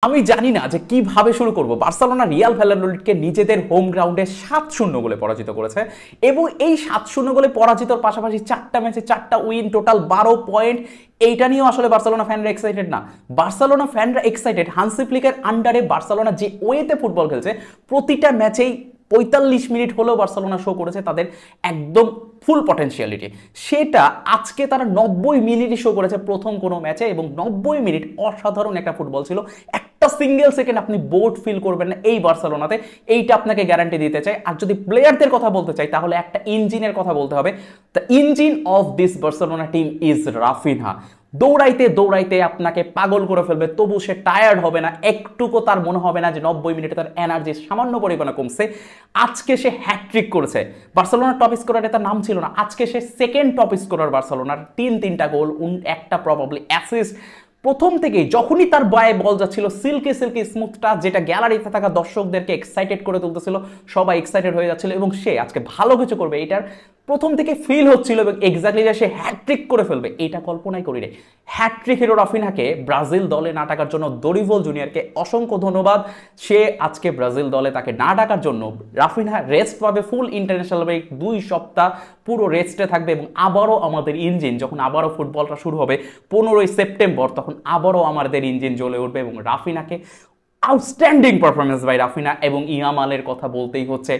আমি জানি না যে কিভাবে শুরু করব। বার্সেলোনা রিয়াল ভ্যালাডোলিডকে নিজেদের হোম গ্রাউন্ডে 7-0 গোলে পরাজিত করেছে এবং এই 7-0 গোলে পরাজিতর পাশাপাশি 4টা ম্যাচে 4টা উইন, টোটাল 12 পয়েন্ট। এইটা নিয়েও আসলে বার্সেলোনা ফ্যানরা এক্সাইটেড না। বার্সেলোনা ফ্যানরা এক্সাইটেড হান্সি ফ্লিকের আন্ডারে বার্সেলোনা যে ওয়েতে ফুটবল খেলছে, প্রতিটা ম্যাচেই 45 মিনিট হলেও বার্সেলোনা শো করেছে তাদের একদম ফুল পটেনশিয়ালিটি। সেটা আজকে তারা 90 মিনিটই শো করেছে প্রথম কোনো ম্যাচে, এবং 90 মিনিট অসাধারণ একটা ফুটবল ছিল। একটা সিঙ্গেল সেকেন্ড আপনি বোর্ড ফিল করবেন না এই বার্সেলোনাতে, এইটা আপনাকে গ্যারান্টি দিতে চাই। আর যদি প্লেয়ারদের কথা বলতে চাই তাহলে একটা ইঞ্জিনের কথা বলতে হবে। The engine of this Barcelona team is Raphinha. দৌড়াইতে দৌড়াইতে আপনাকে পাগল করে ফেলবে, তবু সে টায়ার্ড হবে না, একটুকু তার মনে হবে না যে 90 মিনিটে তার এনার্জি সামান্য পরিমাণে কমছে। আজকে সে হ্যাট্রিক করেছে। বার্সেলোনার টপ স্কোরারে তার নাম ছিল না, আজকে সে সেকেন্ড টপ স্কোরার বার্সেলোনার। তিনটা গোল, একটা প্রবাবলি অ্যাসিস্ট। প্রথম থেকেই যখনই তার বয়ে বল যাচ্ছিল, সিল্কি সিল্কি স্মুথটা, যেটা গ্যালারিতে থাকা দর্শকদেরকে এক্সাইটেড করে তুলতেছিল, সবাই এক্সাইটেড হয়ে যাচ্ছিল এবং সে আজকে ভালো কিছু করবে এটার প্রথম থেকে ফিল হচ্ছিল, এবং এক্স্যাক্টলি যে সে হ্যাট্রিক করে ফেলবে এটা কল্পনাই করি রে। হ্যাট্রিক হিরো রাফিনহাকে ব্রাজিল দলে না ডাকার জন্য দরিভল জুনিয়রকে অসংখ্য ধন্যবাদ। সে আজকে ব্রাজিল দলে তাকে না ডাকার জন্য, রাফিনহা রেস্ট পাবে, ফুল ইন্টারন্যাশনাল ব্রেক, 2 সপ্তাহ পুরো রেস্টে থাকবে, এবং আবারও আমাদের ইঞ্জিন যখন আবারও ফুটবলটা শুরু হবে 15ই সেপ্টেম্বর, তখন আবারও আমাদের ইঞ্জিন জ্বলে উঠবে। এবং রাফিনাকে আউটস্ট্যান্ডিং পারফরমেন্স বাই রাফিনা। এবং ইয়ামালের কথা বলতেই হচ্ছে,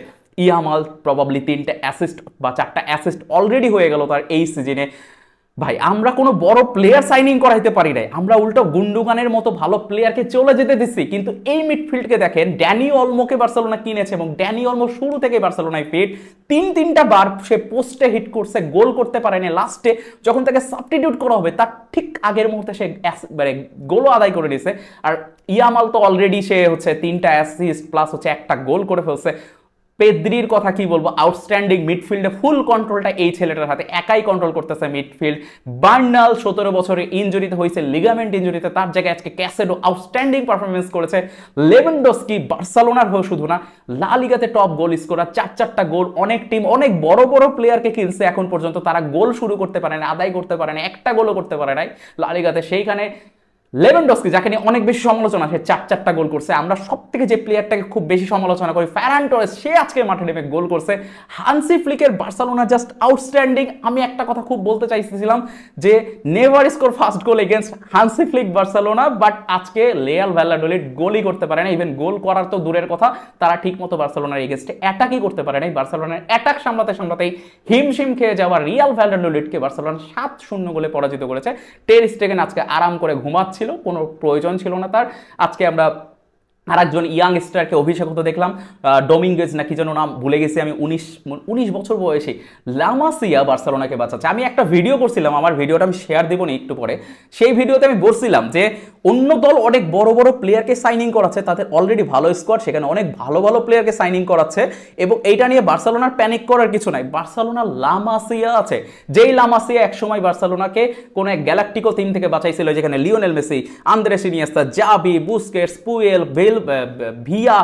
ইয়ামাল প্রবাবলি 3টা অ্যাসিস্ট বা 4টা অ্যাসিস্ট অলরেডি হয়ে গেল তার এই সিজনে। ভাই, আমরা কোনো বড় প্লেয়ার সাইনিং করাইতে পারি নাই, আমরা উল্টো গুন্ডুগানের মতো ভালো প্লেয়ারকে চলে যেতে দিচ্ছি। কিন্তু এই মিডফিল্ডকে দেখেন, ড্যানি অলমোকে বার্সেলোনা কিনেছে এবং ড্যানি অলমো শুরু থেকে বার্সেলোনায় ফিট। তিনটা বার সে পোস্টে হিট করছে, গোল করতে পারেনি। লাস্টে যখন তাকে সাবস্টিটিউট করা হবে তার ঠিক আগের মুহূর্তে সে মানে গোলও আদায় করে নিয়েছে। আর ইয়ামাল তো অলরেডি সে হচ্ছে 3টা অ্যাসিস্ট প্লাস হচ্ছে একটা গোল করে ফেলছে। পেদ্রির কথা কি বলবো, আউটস্ট্যান্ডিং মিডফিল্ডে ফুল কন্ট্রোলটা এই ছেলেটার হাতে, একাই কন্ট্রোল করতেছে মিডফিল্ড। বার্নাল 17 বছরের ইনজুরিতে হয়েছে, লিগামেন্ট ইনজুরিতে, তার জায়গায় আজকে ক্যাসেডো আউটস্ট্যান্ডিং পারফরমেন্স করেছে। লেভানডস্কি বার্সেলোনার হয়ে শুধু না, লা লিগাতে টপ গোল স্কোরার, 4টা গোল। অনেক টিম অনেক বড় বড় প্লেয়ারকে কিনছে এখন পর্যন্ত, তারা গোল শুরু করতে পারে না, আদায় করতে পারে না, একটা গোলও করতে পারে নাই লা লিগাতে। সেইখানে লেভানডস্কি, যাকে নিয়ে অনেক বেশি সমালোচনা, সে 4টা গোল করছে। আমরা সব থেকে যে প্লেয়ারটাকে খুব বেশি সমালোচনা করি, ফেরান টোরেস, সে আজকে মাঠে নেমে গোল করছে। হান্সি ফ্লিকের বার্সেলোনা জাস্ট আউটস্ট্যান্ডিং। আমি একটা কথা খুব বলতে চাইছিলাম যে never score first goal against Hansi Flick Barcelona, but আজকে রিয়াল ভ্যালাডোলিড গোলই করতে পারে না। ইভেন গোল করার তো দূরের কথা, তারা ঠিক মতো বার্সেলোনার এগেনস্টে অ্যাটাকই করতে পারে নাই। বার্সেলোনার অ্যাটাক সামলাতে সামলাতেই হিমশিম খেয়ে যাওয়া রিয়াল ভ্যালাডোলিডকে বার্সেলোনা 7-0 গোলে পরাজিত করেছে। টের স্টেগেন আজকে আরাম করে ঘুমাচ্ছে, কোনো প্রয়োজন ছিল না তার। আজকে আমরা আরেকজন ইয়াং স্টারকে অভিষেক হতে দেখলাম, ডোমিঙ্গেজ না কি যেন নাম, ভুলে গেছি আমি। 19 বছর বয়সী লামাসিয়া বার্সেলোনাকে বাঁচাচ্ছে। আমি একটা ভিডিও করছিলাম, আমার ভিডিওটা আমি শেয়ার দেবো না একটু পরে। সেই ভিডিওতে আমি বলছিলাম যে অন্য দল অনেক বড় বড় প্লেয়ারকে সাইনিং করাচ্ছে, তাদের অলরেডি ভালো স্কোয়াড, সেখানে অনেক ভালো ভালো প্লেয়ারকে সাইনিং করাচ্ছে, এবং এইটা নিয়ে বার্সেলোনার প্যানিক করার কিছু নাই। বার্সেলোনার লামাসিয়া আছে, যেই লামাসিয়া একসময় বার্সেলোনাকে কোনো এক গ্যালাকটিকো টিম থেকে বাঁচাইছিল, যেখানে Lionel Messi, Andres Iniesta, Xavi, Busquets, Puyol, Villa,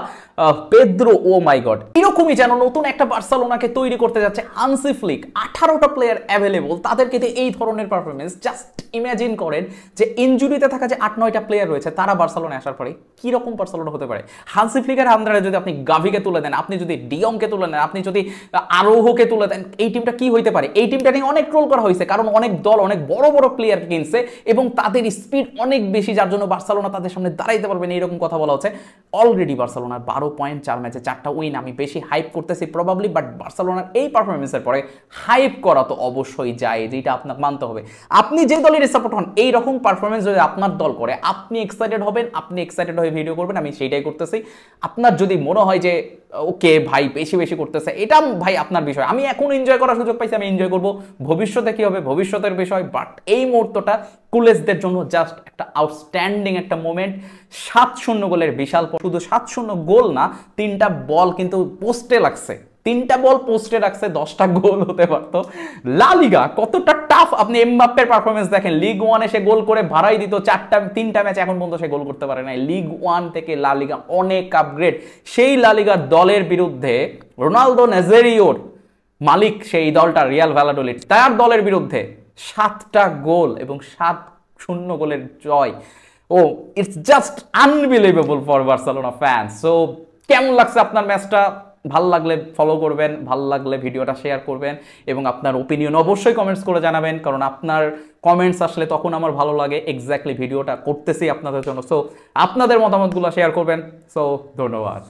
Pedro, oh my god, এরকমই যেন নতুন একটা বার্সেলোনাকে তৈরি করতে যাচ্ছে হান্সি ফ্লিক। 18টা প্লেয়ার অ্যাভেলেবল, তাদেরকে দিয়ে এই ধরনের পারফরমেন্স। জাস্ট ইমাজিন করেন যে ইনজুরিতে থাকা যে 8-9টা প্লেয়ার রয়েছে, তারা বার্সেলোনা আসার পরে কি রকম বার্সেলোনা হতে পারে। হান্সি ফ্লিকের আন্ডারে যদি আপনি গাভিকে তুলে দেন, আপনি যদি ডিয়ংকে তুলে দেন, আপনি যদি আরোহোকে তুলে দেন, এই টিমটা কি হইতে পারে। এই টিমটা নিয়ে অনেক ট্রোল করা হয়েছে, কারণ অনেক দল অনেক বড় বড় প্লেয়ার কিনছে এবং তাদের স্পিড অনেক বেশি, যার জন্য বার্সেলোনা তাদের সামনে দাঁড়াইতে পারবে না, এরকম কথা বলা হচ্ছে। অলরেডি বার্সেলোনার 12 পয়েন্ট, 4 ম্যাচে 4টা উইন। আমি বেশি হাইপ করতেছি প্রবাবলি, বাট বার্সেলোনার এই পারফরমেন্সের পরে হাইপ করা তো অবশ্যই যায়, যেটা আপনাকে মানতে হবে। আপনি যে দলের সাপোর্ট হন, এই রকম পারফরমেন্স যদি আপনার দল করে, আপনি এক্সাইটেড হবেন, আপনি এক্সাইটেড হয়ে ভিডিও করবেন, আমি সেইটাই করতেছি। আপনার যদি মনে হয় যে ওকে ভাই বেশি বেশি করতেছে, এটা ভাই আপনার বিষয়। আমি এখন এনজয় করার সুযোগ পাইছি, আমি এনজয় করবো। ভবিষ্যতে কি হবে ভবিষ্যতের বিষয়, বাট এই মুহূর্তটা কুলেসদের জন্য জাস্ট একটা আউটস্ট্যান্ডিং একটা মোমেন্ট। 7-0 গোলের বিশাল, শুধু 7-0 গোল না, 3টা বল কিন্তু পোস্টে লাগছে, 3টা বল পোস্টে রাখছে, 10টা গোল হতে পারতো। লা লিগা কতটা টাফ, আপনি এমবাপ্পের পারফরমেন্স দেখেন। লিগ 1-এ সে গোল করে ভাড়াই দিত, 3টা ম্যাচ এখন পর্যন্ত সে গোল করতে পারে না। লিগ 1 থেকে লা লিগা অনেক আপগ্রেড। সেই লা লিগার দলের বিরুদ্ধে রোনালদো নাজারিওর মালিক, সেই দলটা রিয়াল ভ্যালাডোলিড, তার দলের বিরুদ্ধে 7টা গোল এবং 7-0 গোলের জয়। Oh it's just unbelievable for Barcelona fan. So কেমন লাগছে আপনার ম্যাচটা? ভালো লাগলে ফলো করবেন, ভালো লাগলে ভিডিওটা শেয়ার করবেন এবং আপনার ওপিনিয়ন অবশ্যই কমেন্টস করে জানাবেন, কারণ আপনার কমেন্টস আসলে তখন আমার ভালো লাগে, এক্স্যাক্টলি ভিডিওটা করতেছি আপনাদের জন্য। সো আপনাদের মতামতগুলো শেয়ার করবেন। সো ধন্যবাদ।